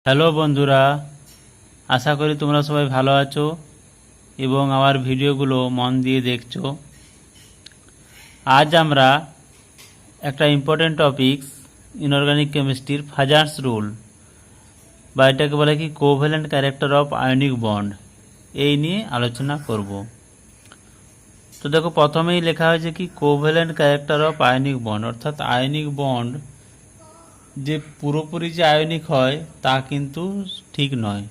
Hello বন্ধুরা, আশা করি তোমরা সবাই ভালো আছো এবং আমার ভিডিওগুলো মন দিয়ে দেখছো। আজ আমরা একটা ইম্পর্টেন্ট টপিকস ইনঅর্গানিক কেমিস্ট্রির ফাজার্স রুল বা এটাকে বলে কি covalent character of ionic bond, এই নিয়ে আলোচনা করব। তো দেখো, প্রথমেই লেখা হয়েছে কি covalent character of ionic bond, অর্থাৎ আয়নিক বন্ড যে পুরোপুরি যে আয়নিক হয় তা কিন্তু ঠিক নয়।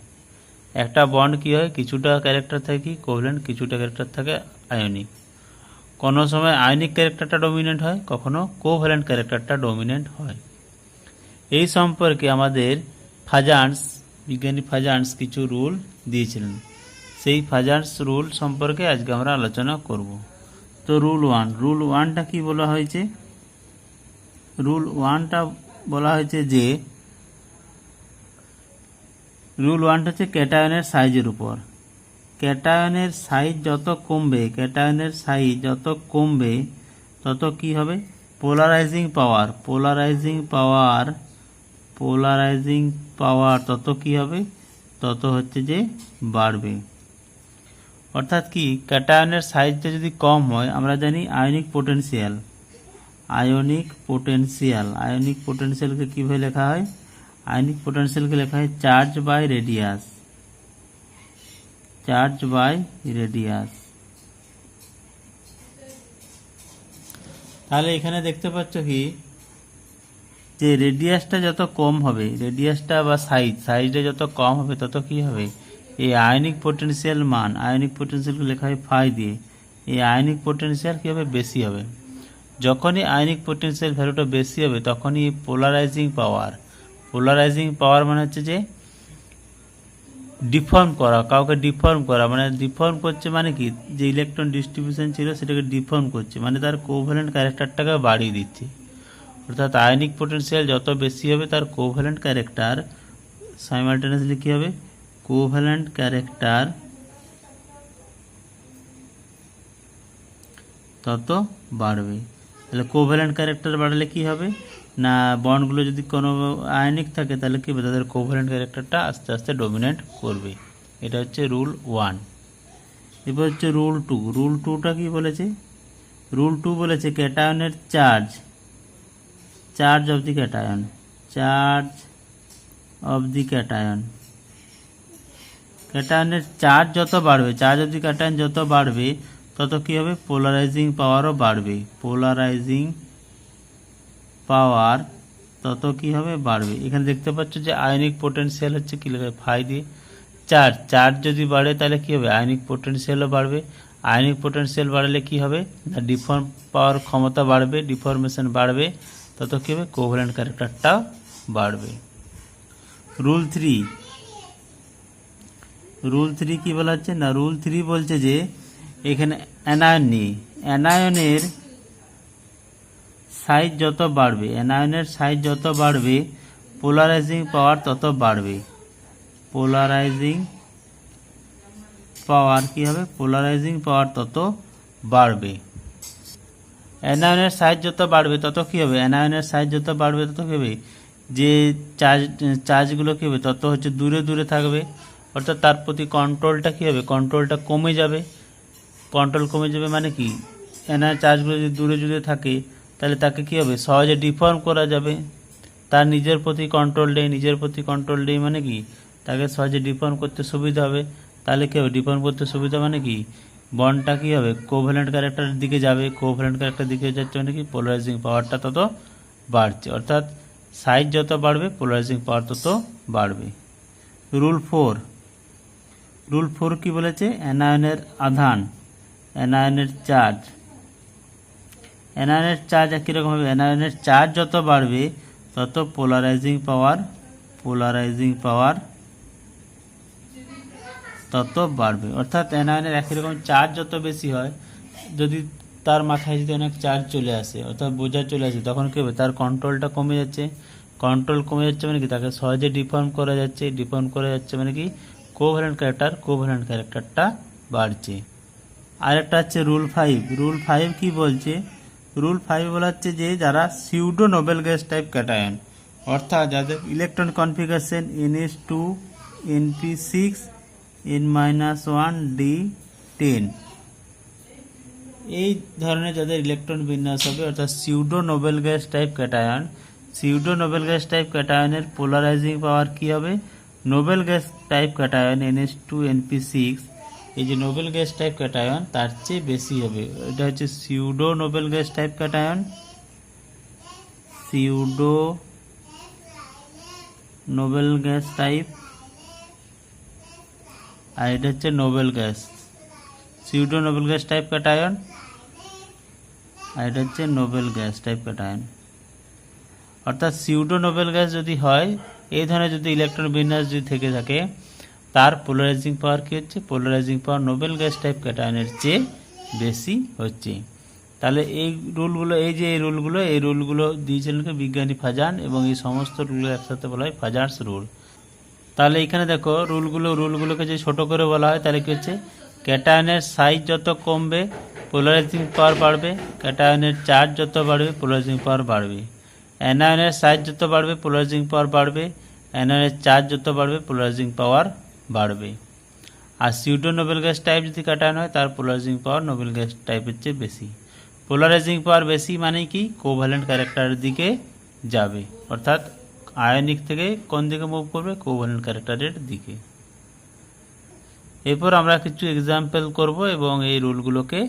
একটা বন্ড কি হয়, কিছুটা ক্যারেক্টার থাকে কি কোভ্যালেন্ট, কিছুটা ক্যারেক্টার থাকে আয়নিক। কোনো সময় আয়নিক ক্যারেক্টারটা ডমিনেন্ট হয়, কখনো কোভ্যালেন্ট ক্যারেক্টারটা ডমিনেন্ট হয়। এই সম্পর্কে আমাদের বিজ্ঞানী ফাজার্স কিছু রুল দিয়েছিলেন। সেই ফাজার্স রুল সম্পর্কে আজকে আমরা আলোচনা করব। তো রুল ওয়ানটা কি বলা হয়েছে? রুল ওয়ানটা বলা হয়েছে যে রুল ওয়ানটা হচ্ছে ক্যাটায়নের সাইজের উপর। ক্যাটায়নের সাইজ যত কমবে তত কি হবে, পোলারাইজিং পাওয়ার তত কি হবে, তত হচ্ছে যে বাড়বে। অর্থাৎ কি, ক্যাটায়নের সাইজটা যদি কম হয়, আমরা জানি আয়নিক পোটেনশিয়ালকে কিভাবে লেখা হয়? আয়নিক পোটেনশিয়ালকে লেখা হয় চার্জ বাই রেডিয়াস। তাহলে এখানে দেখতে পাচ্ছ কি, যে রেডিয়াসটা যত কম হবে, রেডিয়াসটা বা সাইজটা যত কম হবে তত কি হবে, এই আয়নিক পোটেনশিয়ালকে লেখা হয় ফাই দিয়ে। এই আয়নিক পোটেনশিয়াল কি হবে, বেশি হবে। যখনই আয়নিক পোটেনশিয়াল ভ্যালুটা বেশি হবে তখনই পোলারাইজিং পাওয়ার মানে হচ্ছে যে কাউকে ডিফর্ম করা, মানে ডিফর্ম করছে মানে কি, যে ইলেকট্রন ডিস্ট্রিবিউশন ছিল সেটাকে ডিফর্ম করছে, মানে তার কোভ্যালেন্ট ক্যারেক্টারটাকে বাড়িয়ে দিচ্ছে। অর্থাৎ আয়নিক পোটেনশিয়াল যত বেশি হবে তার কোভ্যালেন্ট ক্যারেক্টার সাইমালটেনিয়াসলি কি হবে, কোভ্যালেন্ট ক্যারেক্টার তত বাড়বে। তাহলে কোভ্যালেন্ট ক্যারেক্টার বাড়লে কি হবে না, বন্ডগুলো যদি কোনো আয়নিক থাকে তাহলে কি হবে, তাদের কোভ্যালেন্ট ক্যারেক্টারটা আস্তে আস্তে ডমিনেট করবে। এটা হচ্ছে রুল ওয়ান। এবার হচ্ছে রুল টুটা কি বলেছে? রুল টু বলেছে ক্যাটায়নের চার্জ অফ দি ক্যাটায়ন, ক্যাটায়নের চার্জ যত বাড়বে, চার্জ অফ দি ক্যাটায়ন যত বাড়বে তত কি হবে, পোলারাইজিং পাওয়ারও বাড়বে। তত কি হবে, বাড়বে। এখানে দেখতে পাচ্ছ যে আয়নিক পোটেনশিয়াল হচ্ছে কি লেখা, ফাই দিয়ে। চার্জ যদি বাড়ে তাহলে কি হবে, আয়নিক পোটেনশিয়ালও বাড়বে। আয়নিক পোটেনশিয়াল বাড়লে কি হবে, না ডিফর্ম পাওয়ার ক্ষমতা বাড়বে, ডিফরমেশন বাড়বে, তত কি হবে, কোভ্যালেন্ট ক্যারেক্টারটাও বাড়বে। রুল থ্রি কি বলা হচ্ছে না, রুল থ্রি বলছে যে এখানে অ্যানায়নের সাইজ যত বাড়বে পোলারাইজিং পাওয়ার তত বাড়বে। পোলারাইজিং পাওয়ার তত বাড়বে। অ্যানায়নের সাইজ যত বাড়বে তত কি হবে, যে চার্জগুলো কি হবে, তত হচ্ছে দূরে থাকবে। অর্থাৎ তার প্রতি কন্ট্রোলটা কি হবে, কন্ট্রোলটা কমে যাবে। মানে কি, এনার চার্জগুলো যদি দূরে থাকে তাহলে তাকে কি হবে, সহজে ডিফর্ম করা যাবে। তার নিজের প্রতি কন্ট্রোল নেই মানে কি, তাকে সহজে ডিফর্ম করতে সুবিধা হবে। তাহলে কি হবে, ডিফর্ম করতে সুবিধা মানে কি, বন্ডটা কি হবে, কোভ্যালেন্ট ক্যারেক্টারের দিকে যাবে। কোভ্যালেন্ট ক্যারেক্টার দিকে যাচ্ছে মানে কি, পোলারাইজিং পাওয়ারটা তত বাড়ছে। অর্থাৎ সাইজ যত বাড়বে পোলারাইজিং পাওয়ার তত বাড়বে। রুল ফোর কি বলেছে, অ্যানায়নের চার্জ একই রকম হবে। অ্যানায়নের চার্জ যত বাড়বে তত পোলারাইজিং পাওয়ার তত বাড়বে। অর্থাৎ অ্যানায়নের একই রকম চার্জ যত বেশি হয়, যদি তার মাথায় যদি অনেক চার্জ চলে আসে, অর্থাৎ বোঝা চলে আসে, তখন কি হবে, তার কন্ট্রোলটা কমে যাচ্ছে। মানে কি, তাকে সহজে ডিফর্ম করা যাচ্ছে মানে কি, কোভ্যালেন্ট ক্যারেক্টারটা বাড়ছে। আরেকটা হচ্ছে রুল ফাইভ কি বলছে, রুল ফাইভ বলা হচ্ছে যে যারা pseudo noble gas type cation, অর্থাৎ যাদের electron configuration NH2 NP6 N-1 D10 এই ধরনের যাদের ইলেকট্রন বিন্যাস হবে অর্থাৎ pseudo noble gas type cation, pseudo noble gas type ক্যাটায়নের পোলারাইজিং পাওয়ার কি হবে? Nobel gas type cation NH2 NP6 এই যে নোবেল গ্যাস টাইপ ক্যাটায়ন তার চেয়ে বেশি হবে। এটা হচ্ছে pseudo noble gas type cation, pseudo noble gas type, আর এটা হচ্ছে noble gas, pseudo noble gas type cation, আর এটা হচ্ছে নোবেল গ্যাস টাইপ ক্যাটায়ন। অর্থাৎ সিউডো নোবেল গ্যাস যদি হয়, এই ধরনের যদি ইলেকট্রন বিন্যাস যদি থেকে থাকে, তার পোলারাইজিং পাওয়ার কি হচ্ছে? পোলারাইজিং পাওয়ার নোবেল গ্যাস টাইপ ক্যাটায়নের চেয়ে বেশি হচ্ছে। তাহলে এই রুলগুলো, এই রুলগুলো দিয়েছিলেন বিজ্ঞানী ফাজান, এবং এই সমস্ত রুলগুলো একসাথে বলা হয় ফাজার্স রুল। তাহলে এখানে দেখো রুলগুলোকে যদি ছোট করে বলা হয় তাহলে কি হচ্ছে? ক্যাটায়নের সাইজ যত কমবে পোলারাইজিং পাওয়ার বাড়বে, ক্যাটায়নের চার্জ যত বাড়বে পোলারাইজিং পাওয়ার বাড়বে, অ্যানায়নের সাইজ যত বাড়বে পোলারাইজিং পাওয়ার বাড়বে, অ্যানায়নের চার্জ যত বাড়বে পোলারাইজিং পাওয়ার বাড়বে। আর সিউডো নোবেল গ্যাস টাইপ যদি ক্যাটায়ন হয় তার পোলারাইজিং পাওয়ার নোবেল গ্যাস টাইপের চেয়ে বেশি। পোলারাইজিং পাওয়ার বেশি মানে কি? কোভ্যালেন্ট ক্যারেক্টারের দিকে যাবে, অর্থাৎ আয়নিক থেকে কোন দিকে মুভ করবে? কোভ্যালেন্ট ক্যারেক্টারের দিকে। এরপর আমরা কিছু এক্সাম্পল করব এবং এই রুলগুলোকে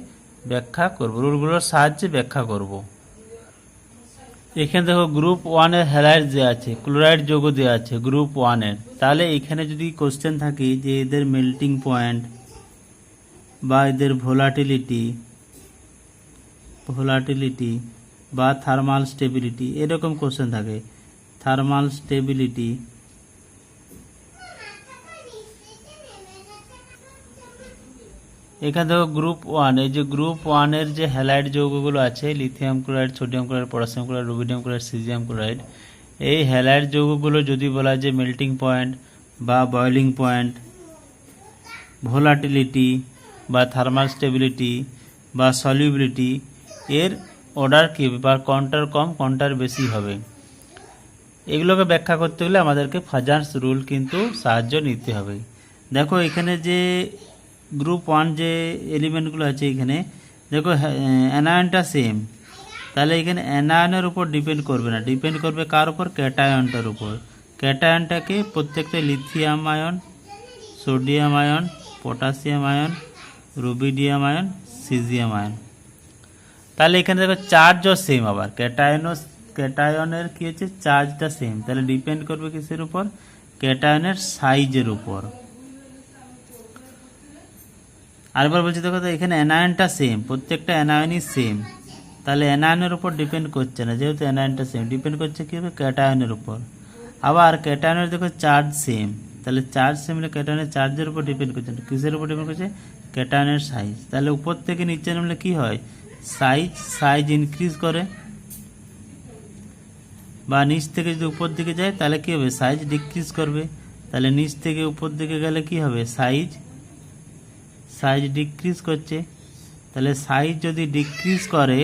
ব্যাখ্যা করব, রুলগুলোর সাহায্যে ব্যাখ্যা করব। এখানে দেখো গ্রুপ 1 এর হ্যালাইড দেওয়া আছে, ক্লোরাইড যৌগ দেওয়া আছে গ্রুপ 1 এর। তাহলে এখানে যদি কোশ্চেন থাকে যে এদের মেল্টিং পয়েন্ট বা এদের ভোলাটিলিটি বা থার্মাল স্টেবিলিটি, এরকম কোশ্চেন থাকে। থার্মাল স্টেবিলিটি, এখানে দেখো গ্রুপ 1, এই যে গ্রুপ 1 এর যে হ্যালাইড যৌগগুলো আছে, lithium chloride, sodium chloride, potassium chloride, rubidium chloride, caesium chloride, এই হ্যালাইড যৌগগুলো যদি বলা হয় যে মেল্টিং পয়েন্ট বা বয়লিং পয়েন্ট, ভোলাটিলিটি বা থার্মাল স্টেবিলিটি বা সলিউবিলিটি, এর অর্ডার কি বা কোনটার কম কোনটার বেশি হবে, এগুলোকে ব্যাখ্যা করতে হলে আমাদেরকে ফাজার্স রুল কিন্তু সাহায্য নিতে হবে। দেখো এখানে যে গ্রুপ 1 যে এলিমেন্টগুলো আছে, এখানে দেখো অ্যানায়নটা সেম, তাহলে এখানে অ্যানায়নের উপর ডিপেন্ড করবে না, ডিপেন্ড করবে কার উপর? ক্যাটায়নটার উপর। ক্যাটায়নটাকে প্রত্যেকটা lithium ion, sodium ion, potassium ion, rubidium ion, caesium ion. তাহলে এখানে দেখো চার্জও সেম, আবার ক্যাটায়নের কি হচ্ছে? চার্জটা সেম, তাহলে ডিপেন্ড করবে কিসের উপর? ক্যাটায়নের সাইজের উপর। আরেকবার বলছি দেখো, তো এখানে অ্যানায়নটা সেম, প্রত্যেকটা অ্যানায়নই সেম, তাহলে অ্যানায়নের উপর ডিপেন্ড করছে না, যেহেতু অ্যানায়নটা সেম, ডিপেন্ড করছে কি হবে? ক্যাটায়নের উপর। আবার ক্যাটায়নের দেখো চার্জ সেম, তাহলে চার্জ সেম হলে ক্যাটায়নের চার্জের উপর ডিপেন্ড করছে না, কিসের উপর ডিপেন্ড করছে? ক্যাটায়নের সাইজ। তাহলে উপর থেকে নিচে নামলে কি হয়? সাইজ ইনক্রিজ করে, বা নিচ থেকে যদি উপর দিকে যায় তাহলে কি হবে? সাইজ ডিক্রিজ করবে। তাহলে নিচ থেকে উপর দিকে গেলে কি হবে? সাইজ ডিক্রিজ করছে। তাহলে সাইজ যদি ডিক্রিজ করে,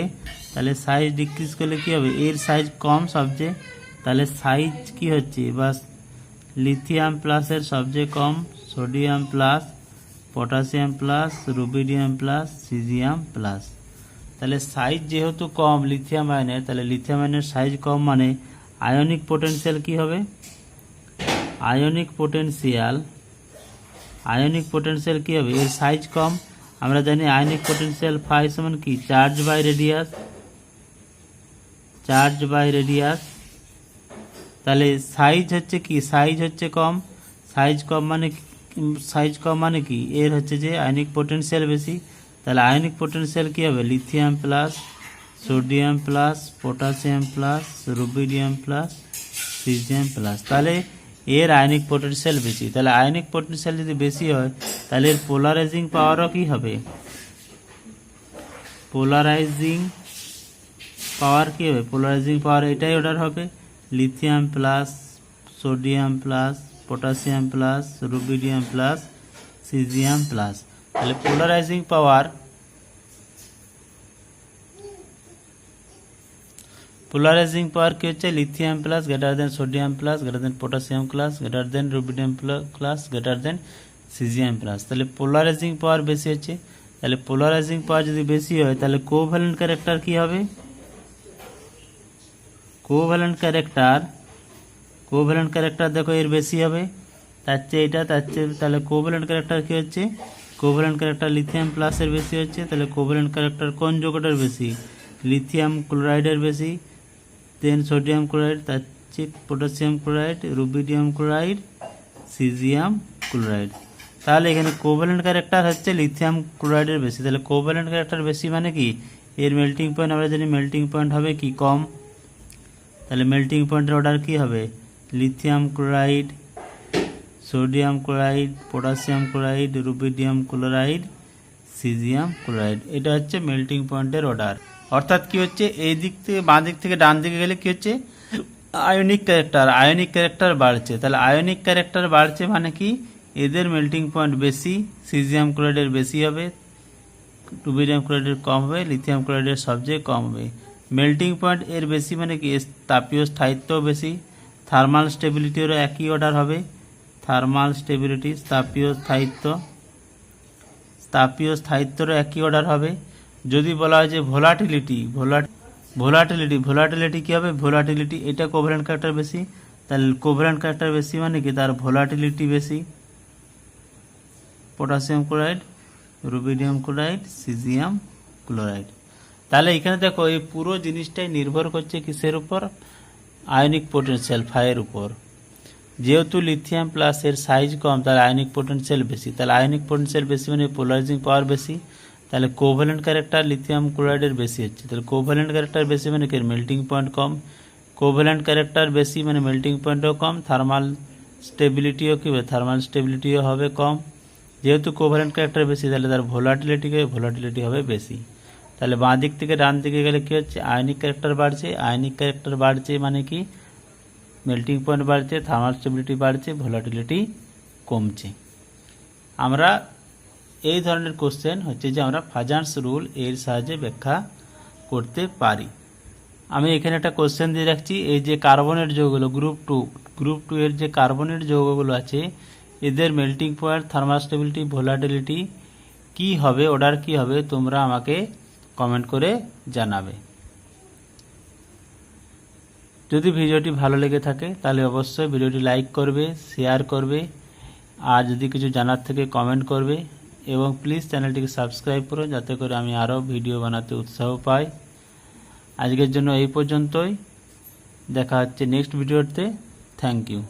তাহলে সাইজ ডিক্রিজ করলে কি হবে? এর সাইজ কম সবচেয়ে, তাহলে সাইজ কি হচ্ছে? বা লিথিয়াম প্লাসের সবচেয়ে কম, sodium plus, potassium plus, rubidium plus, caesium plus. তাহলে সাইজ যেহেতু কম লিথিয়াম আয়নের, তাহলে লিথিয়াম আয়নের সাইজ কম মানে আয়নিক পোটেনশিয়াল কি হবে? আয়নিক পোটেনশিয়াল কি হবে? এর সাইজ কম। আমরা জানি আয়নিক পোটেনশিয়াল ফাই সমান কি? Charge by radius. তাহলে সাইজ হচ্ছে কি? সাইজ হচ্ছে কম, সাইজ কম মানে কি? এর হচ্ছে যে আয়নিক পোটেনশিয়াল বেশি। তাহলে আয়নিক পোটেনশিয়াল কি হবে? Lithium plus, sodium plus, potassium plus, rubidium plus, caesium plus. তাহলে এর আয়নিক পোটেনশিয়াল বেশি। তাহলে আয়নিক পোটেনশিয়াল যদি বেশি হয় তাহলে এর পোলারাইজিং পাওয়ারও কি হবে? পোলারাইজিং পাওয়ার এটাই অর্ডার হবে, lithium plus, sodium plus, potassium plus, rubidium plus, caesium plus. তাহলে পোলারাইজিং পোলারাইজিং পাওয়ার কি হচ্ছে lithium plus greater than sodium plus greater than potassium plus greater than rubidium plus greater than caesium plus. তাহলে polarising পাওয়ার বেশি হচ্ছে, তাহলে polarising পাওয়ার যদি বেশি হয় তাহলে কোভ্যালেন্ট ক্যারেক্টার কি হবে? কোভ্যালেন্ট ক্যারেক্টার দেখো এর বেশি হবে, তার চেয়ে এটা তার চেয়ে, তাহলে কোভ্যালেন্ট ক্যারেক্টার কি হচ্ছে? কোভ্যালেন্ট ক্যারেক্টার লিথিয়াম প্লাসের বেশি হচ্ছে, তাহলে কোভ্যালেন্ট ক্যারেক্টার কোন যৌগটার বেশি? লিথিয়াম ক্লোরাইডের বেশি, দেন সোডিয়াম ক্লোরাইড, তার চেয়ে potassium chloride, rubidium chloride, caesium chloride. তাহলে এখানে কোভ্যালেন্ট ক্যারেক্টার হচ্ছে লিথিয়াম ক্লোরাইডের বেশি, তাহলে কোভ্যালেন্ট ক্যারেক্টার বেশি মানে কি এর মেল্টিং পয়েন্ট আমরা জানি মেল্টিং পয়েন্ট হবে কি কম, তাহলে মেল্টিং পয়েন্টের অর্ডার কি হবে? Lithium chloride, sodium chloride, potassium chloride, rubidium chloride, caesium chloride. এটা হচ্ছে মেল্টিং পয়েন্টের অর্ডার। অর্থাৎ কি হচ্ছে এই দিক থেকে বাঁ দিক থেকে ডান দিকে গেলে কি হচ্ছে আয়নিক ক্যারেক্টার বাড়ছে, তাহলে আয়নিক ক্যারেক্টার বাড়ছে মানে কি এদের মেল্টিং পয়েন্ট বেশি, সিজিয়াম ক্লোরাইডের বেশি হবে, রুবিডিয়াম ক্লোরাইডের কম হবে, লিথিয়াম ক্লোরাইডের সবচেয়ে কম হবে। মেল্টিং পয়েন্ট এর বেশি মানে কি তাপীয় স্থায়িত্বও বেশি, থার্মাল স্টেবিলিটিরও একই অর্ডার হবে, থার্মাল স্টেবিলিটি তাপীয় স্থায়িত্বরও একই অর্ডার হবে। যদি বলা হয় যে ভোলাটিলিটি কি হবে? ভোলাটিলিটি এটা কোভ্যালেন্ট ক্যারেক্টার বেশি, তাহলে কোভ্যালেন্ট ক্যারেক্টার বেশি মানে কি তার ভোলাটিলিটি বেশি, potassium chloride, rubidium chloride, caesium chloride. তাহলে এখানে দেখো এই পুরো জিনিসটাই নির্ভর করছে কিসের উপর? আয়নিক পোটেনশিয়াল ফাইয়ের উপর। যেহেতু লিথিয়াম প্লাস এর সাইজ কম তাহলে আয়নিক পোটেনশিয়াল বেশি, তাহলে আয়নিক পোটেনশিয়াল বেশি মানে পোলারাইজিং পাওয়ার বেশি, তাহলে কোভ্যালেন্ট ক্যারেক্টার লিথিয়াম ক্লোরাইডের বেশি হচ্ছে, তাহলে কোভ্যালেন্ট ক্যারেক্টার বেশি মানে কি মেল্টিং পয়েন্ট কম, কোভ্যালেন্ট ক্যারেক্টার বেশি মানে মেল্টিং পয়েন্টও কম, থার্মাল স্টেবিলিটিও কি হবে? থার্মাল স্টেবিলিটিও হবে কম। যেহেতু কোভ্যালেন্ট ক্যারেক্টার বেশি তাহলে তার ভোলাটিলিটি হবে বেশি। তাহলে বাঁ দিক থেকে ডান দিকে গেলে কি হচ্ছে আয়নিক ক্যারেক্টার বাড়ছে মানে কি মেল্টিং পয়েন্ট বাড়ছে, থার্মাল স্টেবিলিটি বাড়ছে, ভোলাটিলিটি কমছে। আমরা এই ধরনের কোশ্চেন হচ্ছে যে আমরা ফাজান্স রুল এর সাহায্যে ব্যাখ্যা করতে পারি। আমি এখানে একটা কোশ্চেন দিয়ে রাখছি, এই যে কার্বনের যৌগগুলো গ্রুপ টু এর যে কার্বনের যৌগগুলো আছে এদের melting point, thermal stability, volatility কি হবে, অর্ডার কি হবে তোমরা আমাকে কমেন্ট করে জানাবে। যদি ভিডিওটি ভালো লেগে থাকে তাহলে অবশ্যই ভিডিওটি লাইক করবে, শেয়ার করবে, আর যদি কিছু জানার থেকে কমেন্ট করবে এবং প্লিজ চ্যানেলটিকে সাবস্ক্রাইব করো যাতে করে আমি আরও ভিডিও বানাতে উৎসাহ পাই। আজকের জন্য এই পর্যন্তই, দেখা হচ্ছে নেক্সট ভিডিওতে। Thank you.